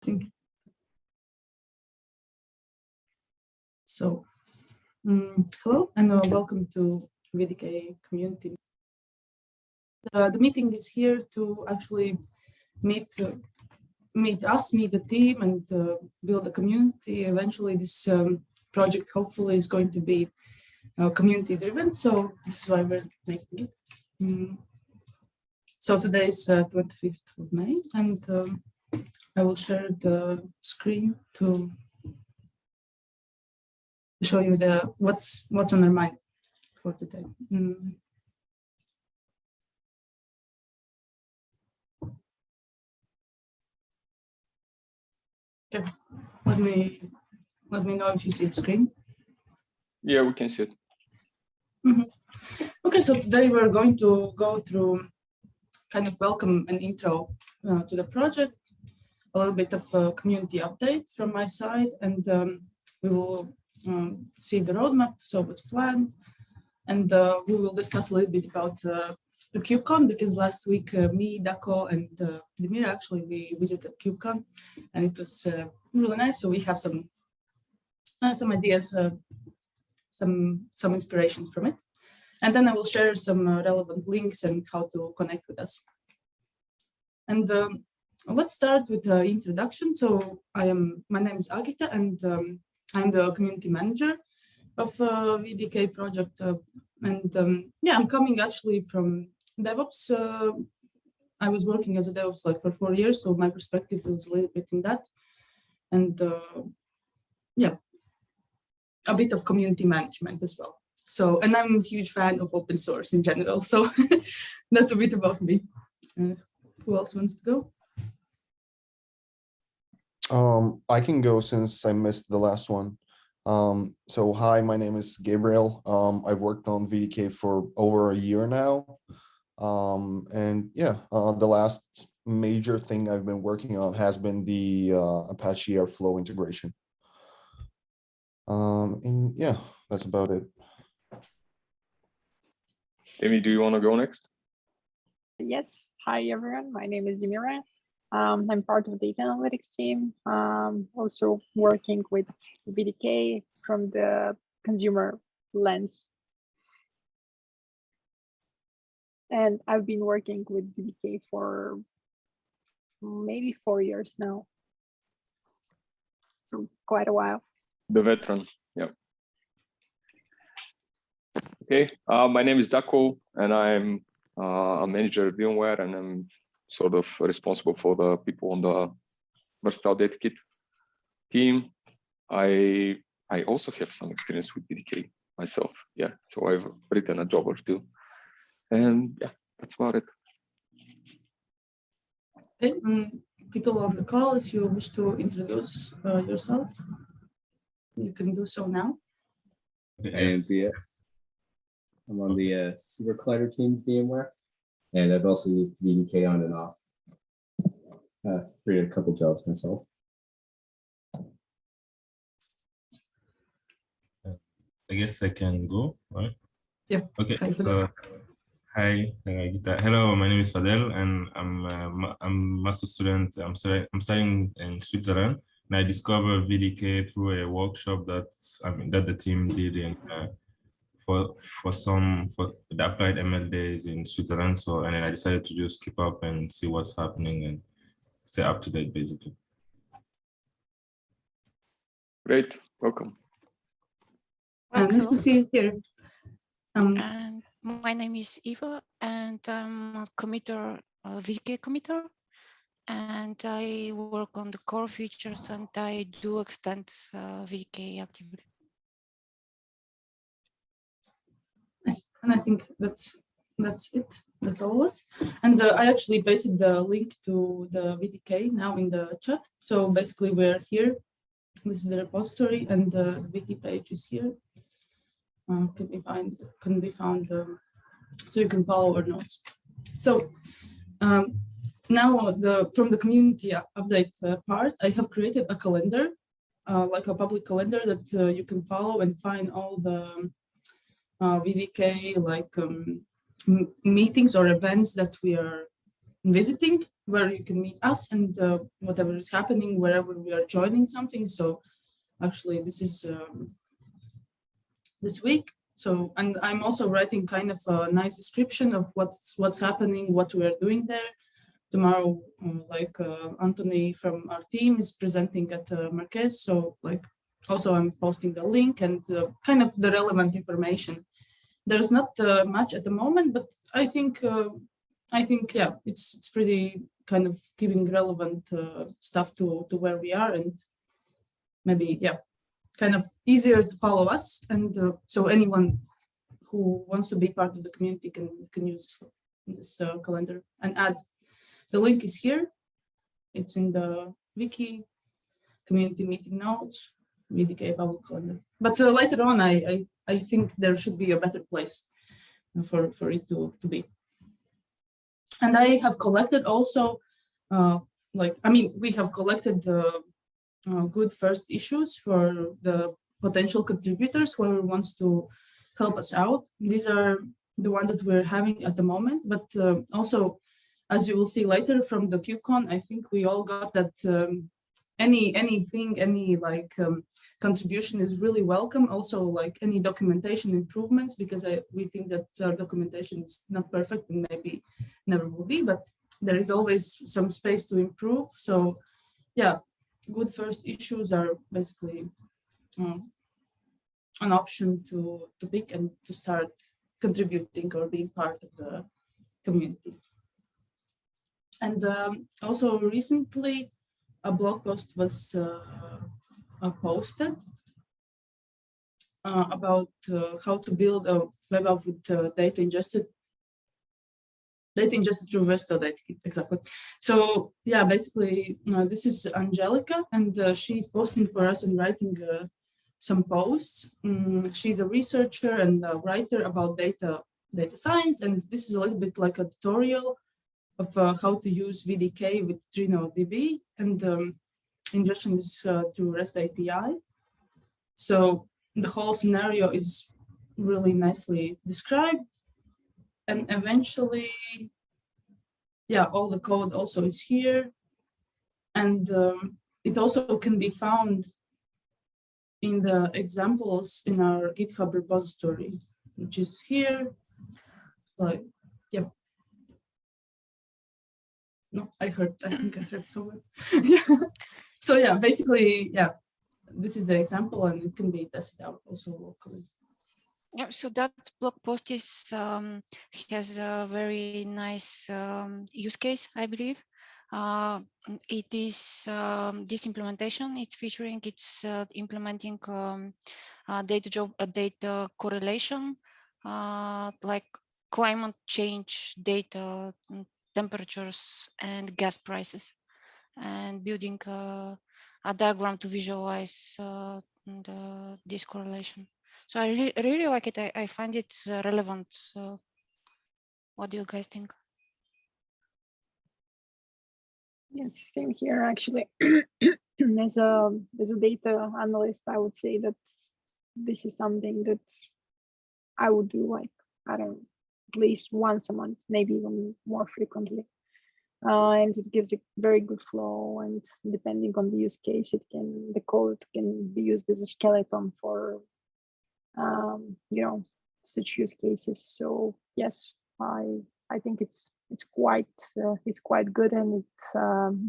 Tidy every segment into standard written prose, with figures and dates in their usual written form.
think. So, hello and welcome to VDK community. The meeting is here to actually meet the team, and build a community. Eventually, this project hopefully is going to be community driven. So this is why we're making it. So today is 25th of May, and I will share the screen to show you what's on our mind for today. Okay, let me know if you see the screen. Yeah, we can see it. Okay, so today we're going to go through kind of welcome and intro to the project, a little bit of a community update from my side, and we will see the roadmap, so what's planned, and we will discuss a little bit about the KubeCon, because last week me, Dako, and Dimira actually we visited KubeCon, and it was really nice. So we have some ideas, some inspirations from it, and then I will share some relevant links and how to connect with us. And let's start with the introduction. So my name is Agita, and I'm the community manager of VDK project, and yeah, I'm coming actually from DevOps. I was working as a DevOps like for 4 years, so my perspective is a little bit in that, and yeah, a bit of community management as well. So, and I'm a huge fan of open source in general. So that's a bit about me. Who else wants to go? I can go since I missed the last one. So hi, my name is Gabriel. I've worked on VDK for over a year now. And yeah, the last major thing I've been working on has been the Apache Airflow integration. And yeah, that's about it. Amy, do you want to go next? Yes. Hi, everyone. My name is Dimira. I'm part of the data analytics team, also working with VDK from the consumer lens. And I've been working with VDK for maybe 4 years now. So quite a while. The veteran, yeah. Okay, my name is Dako, and I'm a manager at VMware, and I'm sort of responsible for the people on the Versatile Data Kit team. I also have some experience with VDK myself, yeah. So I've written a job or two, and yeah, that's about it. Okay, people on the call, if you wish to introduce yourself, you can do so now. Yes. And I'm on the Super Collider team VMware, and I've also used VDK on and off. Created a couple jobs myself. I guess I can go, right? Yeah. Okay. So, hi, hello. My name is Fadel, and I'm a master student. I'm studying in Switzerland, and I discovered VDK through a workshop that the team did in for the applied ML days in Switzerland. So, and then I decided to just keep up and see what's happening and stay up to date, basically. Great, welcome. Nice to see you here. And my name is Eva, and I'm a committer, a VDK committer, and I work on the core features, and I do extend VDK actively. And I think that's it. That's all was. And I actually pasted the link to the VDK now in the chat. So basically, we're here. This is the repository, and the wiki page is here. Can be found, so you can follow our notes. So now from the community update part, I have created a calendar, like a public calendar that you can follow and find all the VDK like meetings or events that we are visiting. where you can meet us and whatever is happening, wherever we are joining something. So actually this is this week. So, and I'm also writing kind of a nice description of what's happening, what we are doing there. Tomorrow, Anthony from our team is presenting at Marquez. So like also I'm posting the link and kind of the relevant information. There's not much at the moment, but I think yeah, it's pretty kind of giving relevant stuff to where we are, and maybe yeah, kind of easier to follow us. And so anyone who wants to be part of the community can use this calendar and add. The link is here. It's in the wiki, community meeting notes, VDK public calendar. But later on, I think there should be a better place for it to be. And I have collected also, we have collected the good first issues for the potential contributors, whoever wants to help us out. These are the ones that we're having at the moment, but also, as you will see later from the KubeCon, I think we all got that any contribution is really welcome. Also, like any documentation improvements, because we think that our documentation is not perfect and maybe never will be, but there is always some space to improve. So yeah, good first issues are basically an option to pick and to start contributing or being part of the community. And also recently a blog post was posted about how to build a web app with data ingested through REST data kit. Exactly. So yeah, basically this is Angelica, and she's posting for us and writing some posts. She's a researcher and a writer about data science, and this is a little bit like a tutorial of how to use VDK with DB, and ingestion is through REST API. So the whole scenario is really nicely described, and eventually, yeah, all the code also is here, and it also can be found in the examples in our GitHub repository, which is here. Like, yep. No, I think I heard someone. Yeah. So yeah, basically, yeah, this is the example, and it can be tested out also locally. Yeah, so that blog post is has a very nice use case, I believe. It is this implementation. It's featuring. It's implementing data correlation, like climate change data, temperatures, and gas prices, and building a diagram to visualize this correlation. So I really like it. I find it relevant. So what do you guys think? Yes, same here actually. As a data analyst, I would say that this is something that I would do, like, I don't know, at least once a month, maybe even more frequently. And it gives a very good flow, and depending on the use case, the code can be used as a skeleton for such use cases. So yes, I think it's quite good, and it's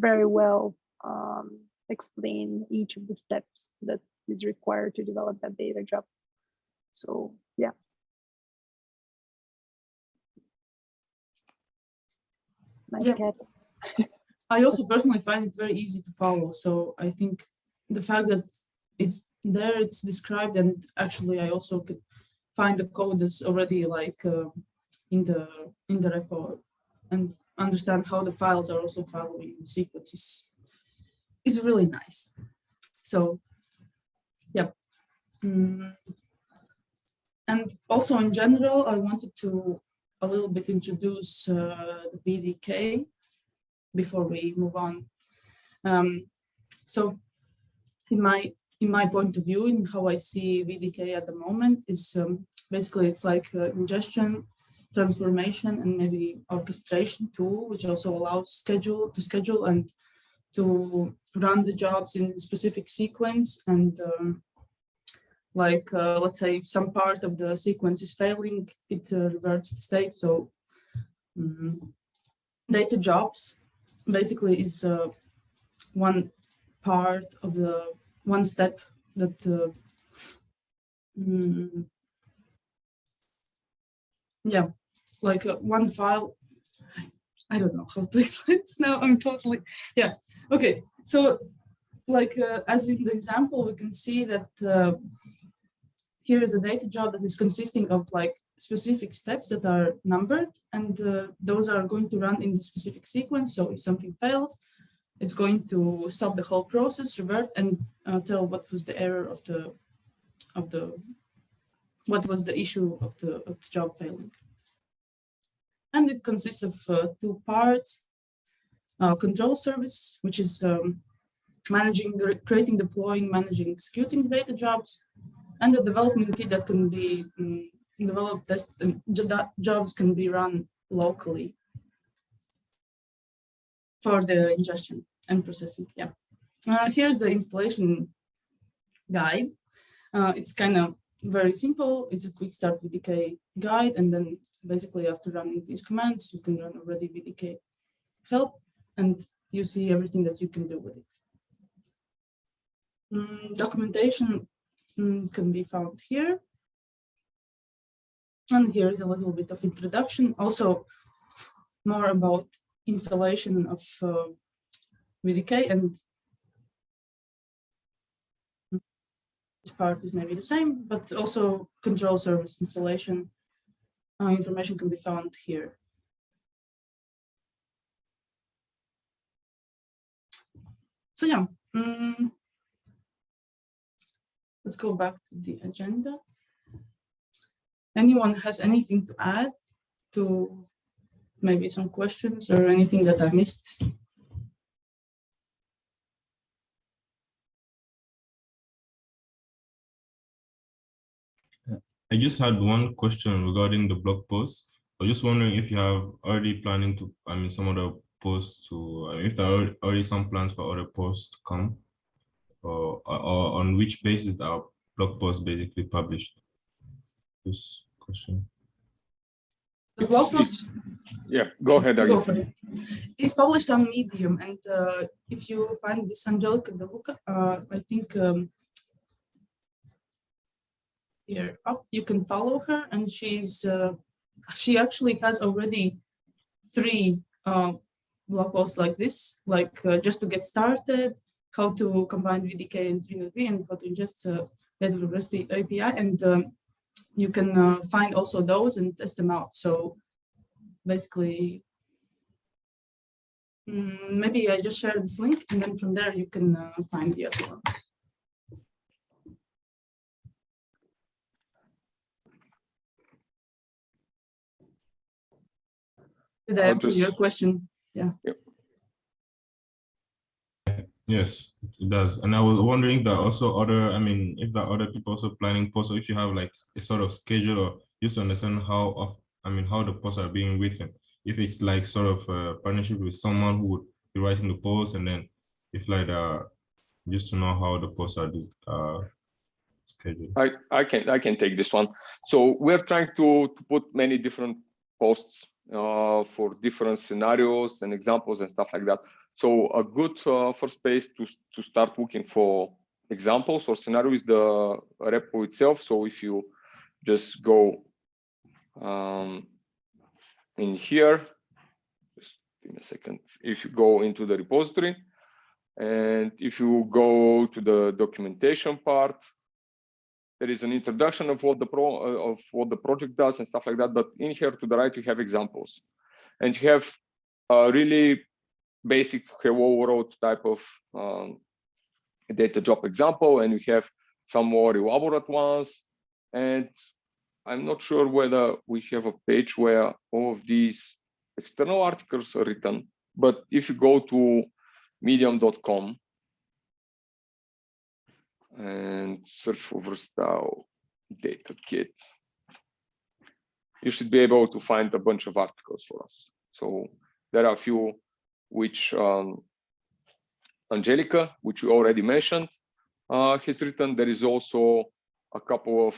very well explain each of the steps that is required to develop that data job. So yeah. Nice, yeah. cat. I also personally find it very easy to follow. So I think the fact that it's there, it's described, and actually I also could find the code that's already like in the repo, and understand how the files are also following the sequence is really nice. So yeah. And also in general, I wanted to a little bit introduce the VDK before we move on. So in my point of view, in how I see VDK at the moment is basically it's like ingestion transformation and maybe orchestration tool, which also allows to schedule and to run the jobs in a specific sequence. And let's say if some part of the sequence is failing, it reverts the state. So data jobs basically is one part of the one step that yeah, like one file. I don't know how to explain this now. I'm totally, yeah. Okay, so like as in the example, we can see that here is a data job that is consisting of like specific steps that are numbered, and those are going to run in the specific sequence. So if something fails, it's going to stop the whole process, revert, and tell what was the error of the what was the issue of the job failing. And it consists of two parts: control service, which is managing, creating, deploying, managing, executing data jobs, and the development kit that can be developed, test, and jobs can be run locally for the ingestion and processing. Yeah. Here's the installation guide. It's kind of very simple. It's a quick start VDK guide, and then basically after running these commands, you can run already VDK help, and you see everything that you can do with it. Documentation can be found here. And here is a little bit of introduction, also more about installation of VDK, and this part is maybe the same, but also control service installation information can be found here. So yeah, let's go back to the agenda. Anyone has anything to add to maybe some questions or anything that I missed? I just had one question regarding the blog post. I was just wondering if you have already planning to, some other posts to, if there are already some plans for other posts to come, or on which basis are blog posts basically published? This question. The blog post? Yeah, go ahead. Go for it. It's published on Medium, and if you find this Angelica Deluca, I think here up, you can follow her, and she actually has already 3 blog posts like this, like just to get started, how to combine VDK and TrinoV, and how to ingest data from REST API, and you can find also those and test them out. So basically, maybe I just share this link, and then from there you can find the other one. Did I answer your question? Yeah. Yep. Yes, it does. And I was wondering that also other, if there are other people also planning posts, or if you have like a sort of schedule, or just to understand how how the posts are being written. If it's like sort of a partnership with someone who would be writing the posts, and then if like just to know how the posts are scheduled. I can take this one. So we're trying to put many different posts for different scenarios and examples and stuff like that. So a good first space to start looking for examples or scenarios is the repo itself. So if you just go in here, just give me a second. If you go into the repository, and if you go to the documentation part, there is an introduction of what the project does and stuff like that. But in here to the right, you have examples, and you have a really basic hello world type of data job example, and you have some more elaborate ones. And I'm not sure whether we have a page where all of these external articles are written, but if you go to medium.com and search for Versatile Data Kit, you should be able to find a bunch of articles for us. So there are a few which Angelica, which we already mentioned, has written. There is also a couple of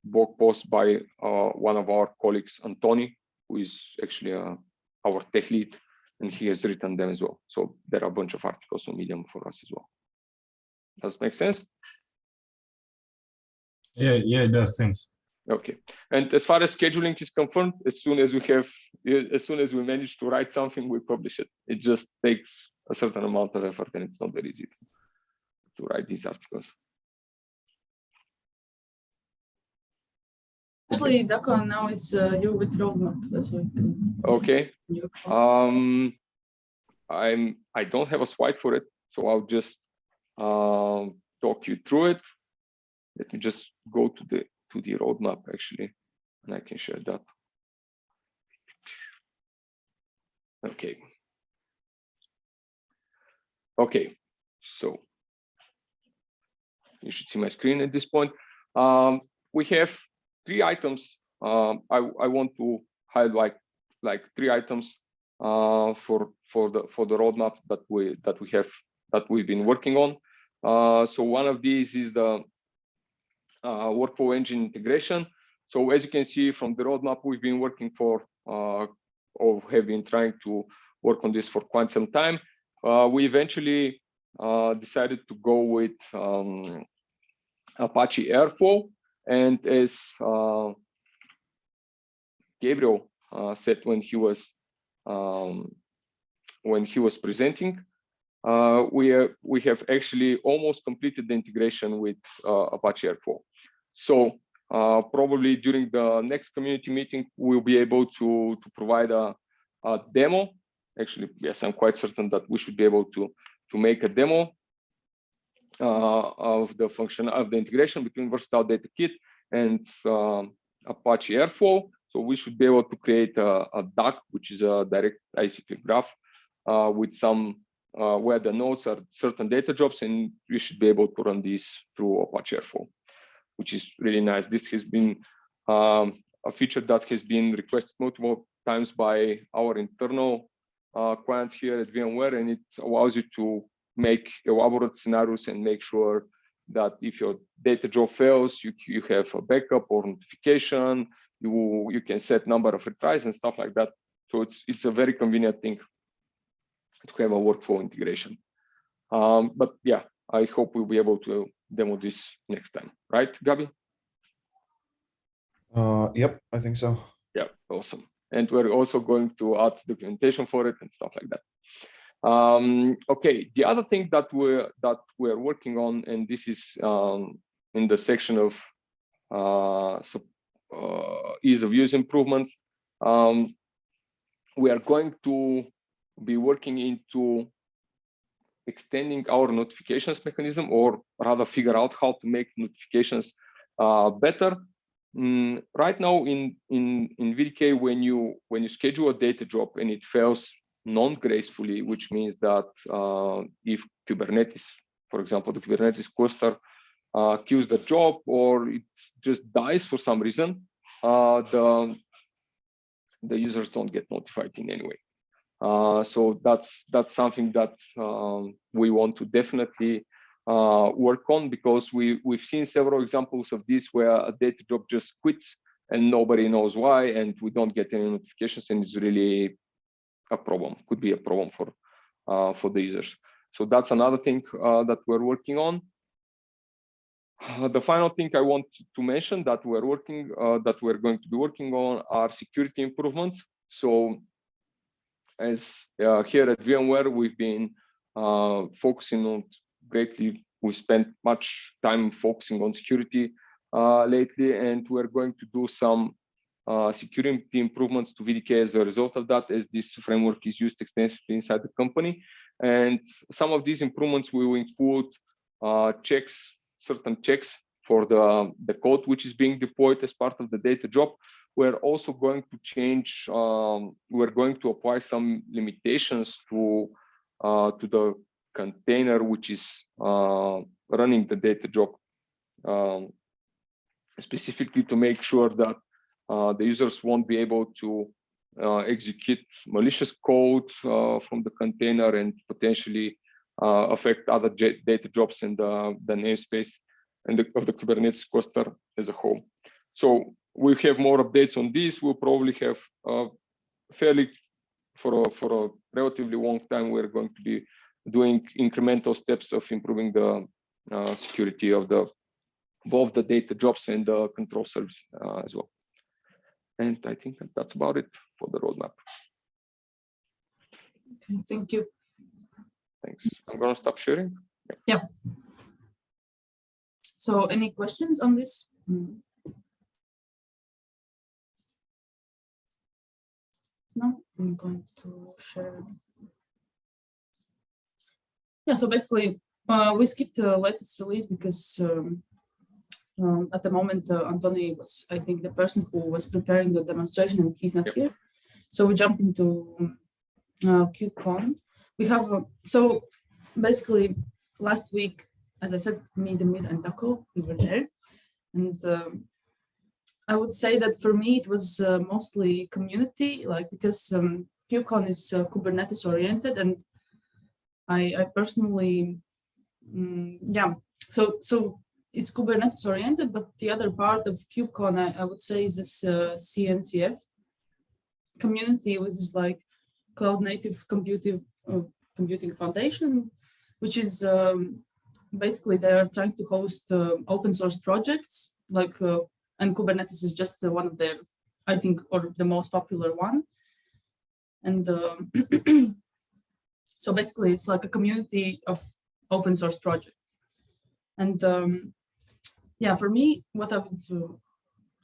blog posts by one of our colleagues, Antoni, who is actually our tech lead, and he has written them as well. So there are a bunch of articles on Medium for us as well. Does it make sense? Yeah, it does. Thanks. Okay. And as far as scheduling is concerned, as soon as we manage to write something, we publish it. It just takes a certain amount of effort, and it's not very easy to write these articles. Actually, Dako, now it's you with roadmap. That's why. Okay. I don't have a slide for it, so I'll just talk you through it. Let me just go to the roadmap actually, and I can share that. Okay. Okay, so you should see my screen at this point. We have 3 items. I want to highlight like 3 items for the roadmap that we've been working on. So one of these is the workflow engine integration. So as you can see from the roadmap, we've been working or have been trying to work on this for quite some time. We eventually decided to go with Apache Airflow, and as Gabriel said when he was presenting, we have actually almost completed the integration with Apache Airflow. So probably during the next community meeting, we'll be able to provide a demo. Actually, yes, I'm quite certain that we should be able to make a demo of the function of the integration between Versatile Data Kit and Apache Airflow. So we should be able to create a DAG, which is a direct acyclic graph with some where the nodes are certain data jobs, and we should be able to run this through Apache Airflow, which is really nice. This has been a feature that has been requested multiple times by our internal clients here at VMware, and it allows you to make elaborate scenarios and make sure that if your data job fails, you have a backup or notification. You can set number of retries and stuff like that. So it's a very convenient thing to have a workflow integration. But yeah, I hope we'll be able to demo this next time, right, Gabi? Yep, I think so. Yeah, awesome. And we're also going to add documentation for it and stuff like that. Okay, the other thing that we're working on, and this is in the section of ease of use improvements, we are going to be working into extending our notifications mechanism, or rather figure out how to make notifications better. Right now in VDK, when you schedule a data job and it fails non-gracefully, which means that if Kubernetes, for example, the Kubernetes cluster kills the job, or it just dies for some reason, the users don't get notified in any way. So that's something that we want to definitely work on, because we've seen several examples of this where a data job just quits and nobody knows why, and we don't get any notifications, and it's really a problem. Could be a problem for the users. So that's another thing that we're working on. The final thing I want to mention that we're going to be working on are security improvements. So as here at VMware, we've been focusing on greatly. We spent much time focusing on security lately, and we're going to do some security improvements to VDK as a result of that, as this framework is used extensively inside the company. And some of these improvements will include certain checks for the code which is being deployed as part of the data job. We're also going to change, we're going to apply some limitations to the container which is running the data job, specifically to make sure that the users won't be able to execute malicious code from the container and potentially affect other data jobs in the namespace and of the Kubernetes cluster as a whole. So we have more updates on this. We'll probably have fairly for a relatively long time. We're going to be doing incremental steps of improving the security of both the data jobs and the control service as well. And I think that's about it for the roadmap. Okay, thank you. Thanks. I'm going to stop sharing. Yeah. So any questions on this? No, I'm going to share. Yeah, so basically, we skipped the latest release because at the moment, Anthony was, I think, the person who was preparing the demonstration, and he's not here. So we jump into KubeCon. We have, so basically, last week, as I said, me, Demir, and Dako, we were there. And I would say that for me, it was mostly community, like because KubeCon is Kubernetes oriented, and I personally, yeah, so it's Kubernetes oriented, but the other part of KubeCon, I would say, is this CNCF community, which is like Cloud Native Computing Foundation, which is basically they are trying to host open source projects, like, and Kubernetes is just one of the, I think, or the most popular one. And so basically, it's like a community of open source projects. And yeah, for me, what I would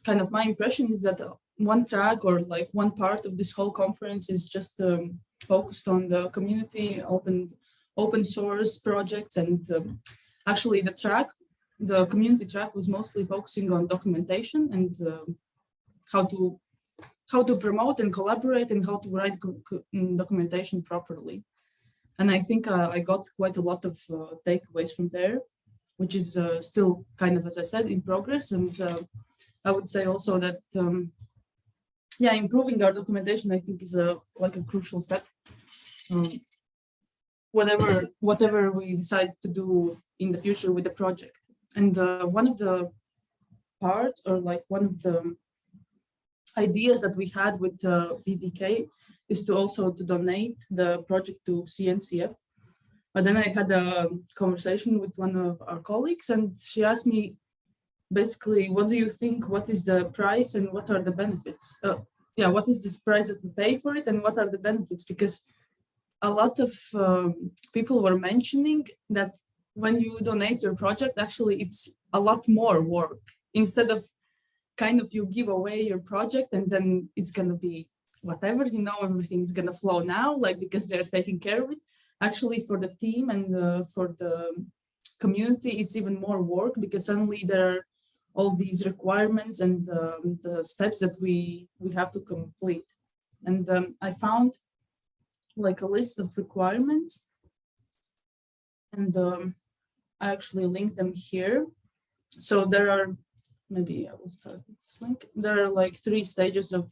kind of my impression is that one track or like one part of this whole conference is just focused on the community, open source projects. And actually the community track was mostly focusing on documentation and how to promote and collaborate and how to write documentation properly. And I think I got quite a lot of takeaways from there, which is still kind of, as I said, in progress. And I would say also that, yeah, improving our documentation, I think, is like a crucial step. Whatever we decide to do in the future with the project. And one of the parts, or like one of the ideas that we had with VDK is to also to donate the project to CNCF. But then I had a conversation with one of our colleagues, and she asked me, basically, what do you think, what is the price and what are the benefits? Yeah, what is the price that we pay for it and what are the benefits? Because a lot of people were mentioning that when you donate your project, actually it's a lot more work. Instead of kind of you give away your project and then it's gonna be whatever, you know, everything's gonna flow now, like because they're taking care of it. Actually, for the team and for the community, it's even more work because suddenly there are all these requirements and the steps that we have to complete. And I found like a list of requirements, and I actually linked them here. So there are, maybe I will start with this link. There are like 3 stages of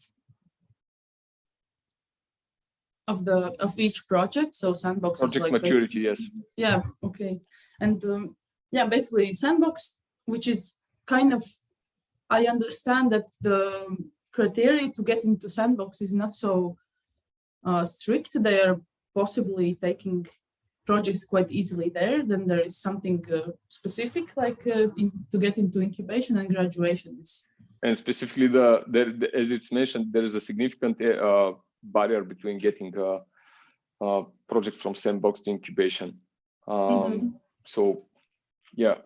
each project. So sandbox project is like maturity, yes. Yeah, okay. And yeah, basically sandbox, which is kind of, I understand that the criteria to get into sandbox is not so strict. They are possibly taking projects quite easily there. Then there is something specific, like to get into incubation and graduations. And specifically, as it's mentioned, there is a significant barrier between getting a project from sandbox to incubation. So, yeah,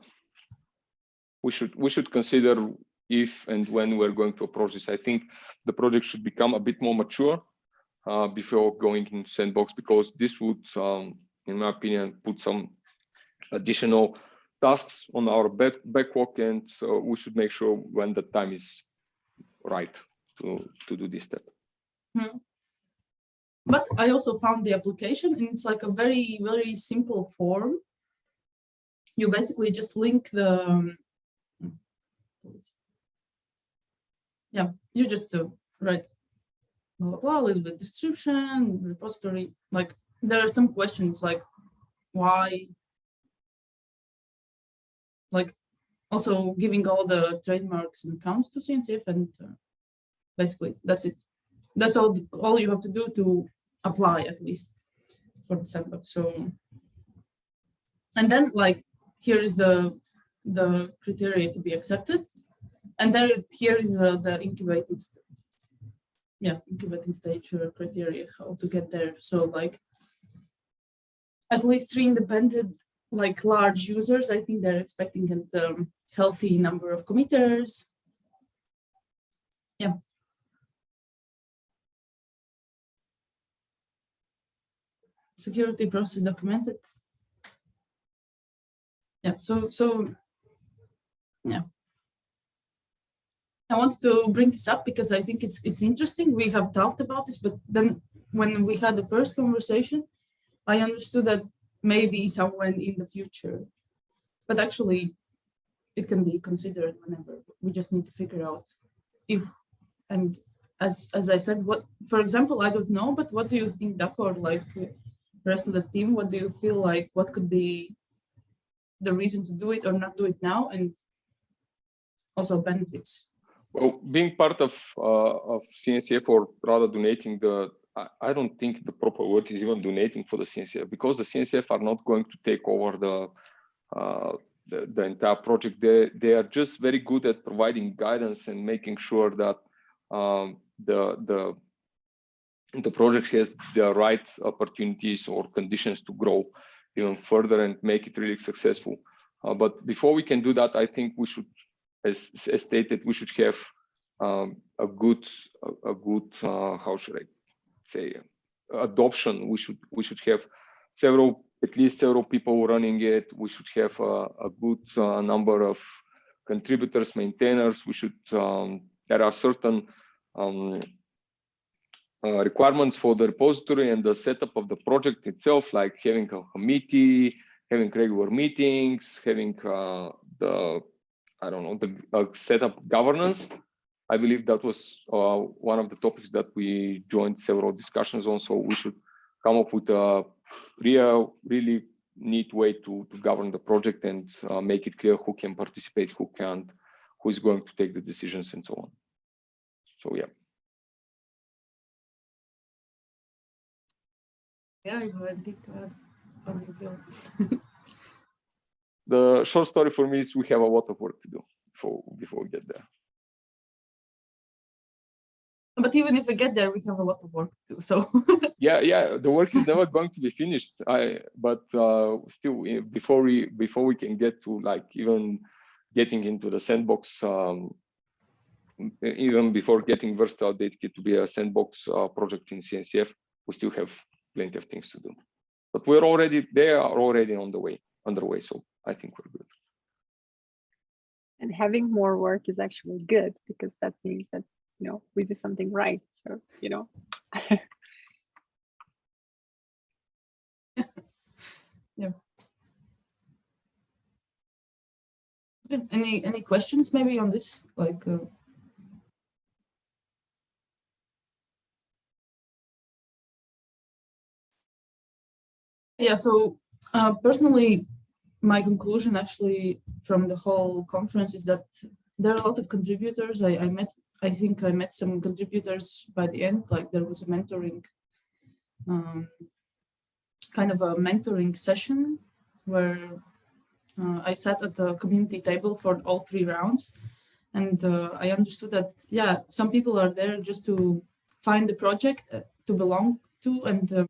we should consider if and when we're going to approach this. I think the project should become a bit more mature before going into sandbox, because this would, in my opinion, put some additional tasks on our backlog, and we should make sure when the time is right to do this step. But I also found the application, and it's like a very, very simple form. You basically just link the yeah, you just write blah, blah, blah, a little bit description, repository. Like there are some questions like why, like also giving all the trademarks and accounts to CNCF, and basically that's it. That's all you have to do to apply, at least for the sandbox. So, and then like here is the criteria to be accepted, and then here is the incubating stage criteria, how to get there. So like at least 3 independent, like large users, I think they're expecting a healthy number of committers. Yeah. Security process documented. Yeah, so yeah. I wanted to bring this up because I think it's interesting. We have talked about this, but then when we had the first conversation, I understood that maybe somewhere in the future, but actually it can be considered whenever. We just need to figure out if, and as I said, what, for example, I don't know, but what do you think, Duck, or like the rest of the team, what do you feel like, what could be the reason to do it or not do it now, and also benefits? Well, being part of CNCF, or rather donating I don't think the proper word is even donating for the CNCF, because the CNCF are not going to take over the entire project. They are just very good at providing guidance and making sure that the project has the right opportunities or conditions to grow even further and make it really successful. But before we can do that, I think we should, as stated, we should have a good how should I say, adoption. We should have at least several people running it. We should have a good number of contributors, maintainers. We should there are certain requirements for the repository and the setup of the project itself, like having a committee, having regular meetings, having the setup governance. I believe that was one of the topics that we joined several discussions on. So we should come up with a really neat way to govern the project and make it clear who can participate, who can't, who is going to take the decisions, and so on. So yeah. Yeah, I have anything to add. How do you feel? The short story for me is we have a lot of work to do before we get there. But even if we get there, we have a lot of work to do. So yeah, the work is never going to be finished. But still, before we can get to like even getting into the sandbox, even before getting Versatile Data Kit to be a sandbox project in CNCF, we still have plenty of things to do. But they are already underway. So I think we're good. And having more work is actually good, because that means that, you know, we do something right. So, you know. yeah. Any questions maybe on this? Like yeah, so personally, my conclusion actually from the whole conference is that there are a lot of contributors. I think I met some contributors by the end. Like there was a mentoring, kind of a mentoring session where I sat at the community table for all 3 rounds, and I understood that yeah, some people are there just to find the project to belong to, and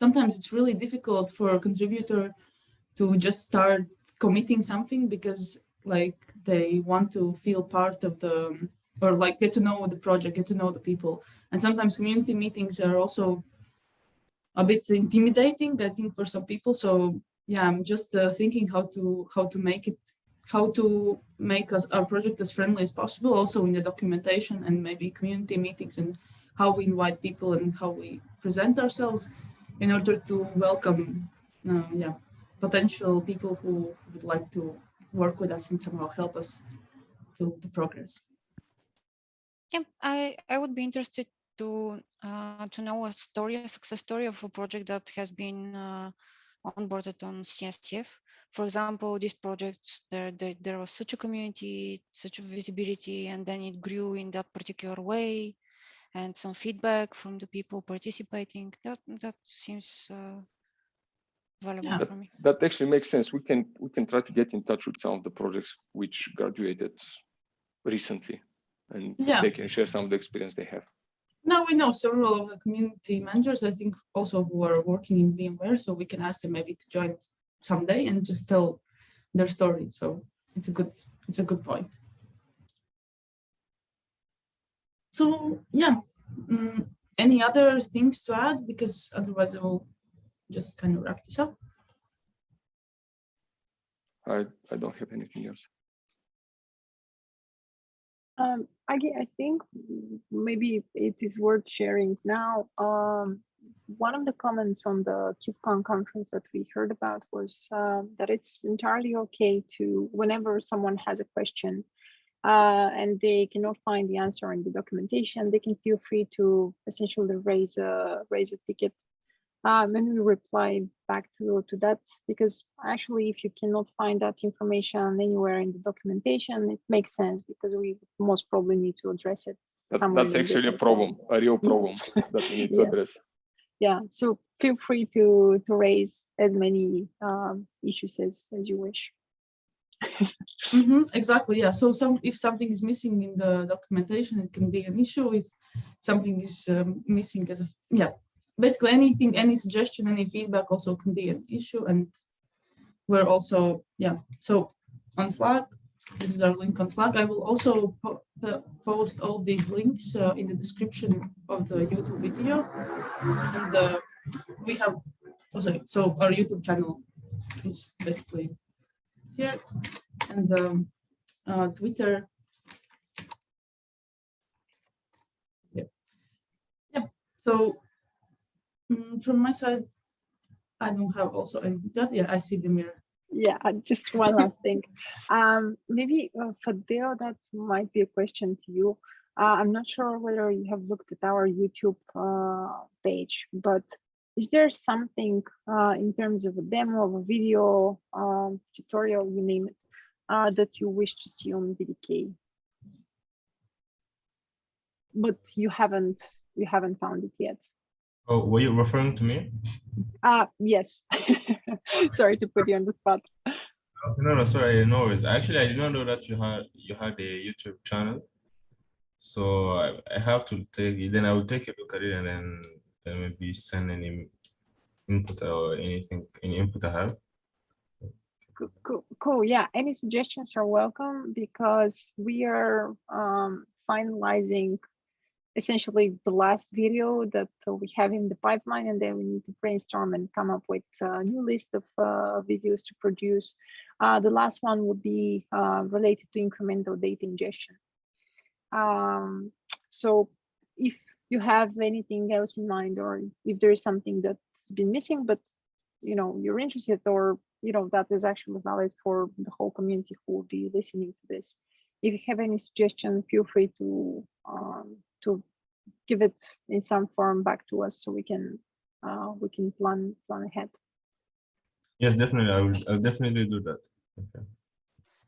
sometimes it's really difficult for a contributor to just start committing something because like they want to feel part of the, or like get to know the project, get to know the people. And sometimes community meetings are also a bit intimidating, I think, for some people. So yeah, I'm just thinking how to make our project as friendly as possible, also in the documentation and maybe community meetings, and how we invite people and how we present ourselves in order to welcome potential people who would like to work with us and somehow help us to progress. Yeah, I would be interested to know a success story of a project that has been onboarded on CSCF. For example, these projects, there was such a community, such a visibility, and then it grew in that particular way, and some feedback from the people participating. That seems valuable for me. That actually makes sense. We can try to get in touch with some of the projects which graduated recently, and they can share some of the experience they have. Now we know several of the community managers, I think, also who are working in VMware, so we can ask them maybe to join someday and just tell their story. So it's a good point. So yeah, any other things to add? Because otherwise I will just kind of wrap this up. I don't have anything else. I think maybe it is worth sharing now. One of the comments on the KubeCon conference that we heard about was that it's entirely okay to, whenever someone has a question and they cannot find the answer in the documentation, they can feel free to essentially raise a ticket. And we replied back to that, because actually, if you cannot find that information anywhere in the documentation, it makes sense, because we most probably need to address it. That's actually a problem, a real problem that we need to address. Yeah, so feel free to raise as many issues as you wish. Exactly, yeah. So if something is missing in the documentation, it can be an issue. If something is missing basically anything, any suggestion, any feedback also can be an issue. And we're also, so on Slack, this is our link on Slack. I will also post all these links in the description of the YouTube video. And we have, so our YouTube channel is basically here, and Twitter. So from my side, I don't have also anything that. Yeah, I see the mirror. Yeah, just one last thing. Maybe Fadil, that might be a question to you. I'm not sure whether you have looked at our YouTube page, but is there something in terms of a demo of a video, tutorial, you name it, that you wish to see on VDK, but you haven't found it yet? Oh, were you referring to me? Yes. Sorry to put you on the spot. No, sorry, no worries. Actually, I did not know that you had a YouTube channel. So I have to take it, then I will take a look at it, and then maybe send any input or anything, any input I have. Cool. Yeah, any suggestions are welcome, because we are finalizing essentially the last video that we have in the pipeline, and then we need to brainstorm and come up with a new list of videos to produce. The last one would be related to incremental data ingestion. So if you have anything else in mind, or if there is something that's been missing, but you're interested, or that is actually valid for the whole community who will be listening to this, if you have any suggestion, feel free to give it in some form back to us, so we can plan ahead. Yes, definitely. I'll definitely do that. Okay.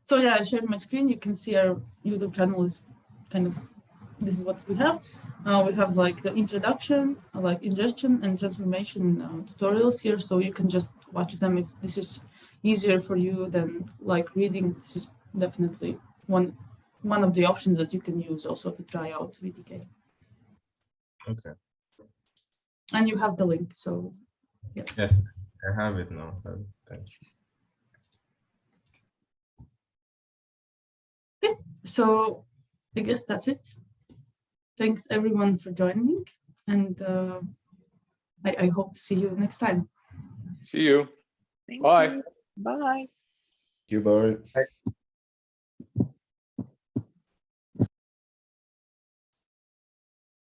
So yeah, I shared my screen. You can see our YouTube channel is kind of, this is what we have. We have like the introduction, like ingestion and transformation tutorials here, so you can just watch them if this is easier for you than like reading. This is definitely one of the options that you can use also to try out VDK. Okay. And you have the link, so yeah. Yes, I have it now. So thank you. Okay, so I guess that's it. Thanks everyone for joining, and I hope to see you next time. See you. Thank Bye. you. Bye. Bye.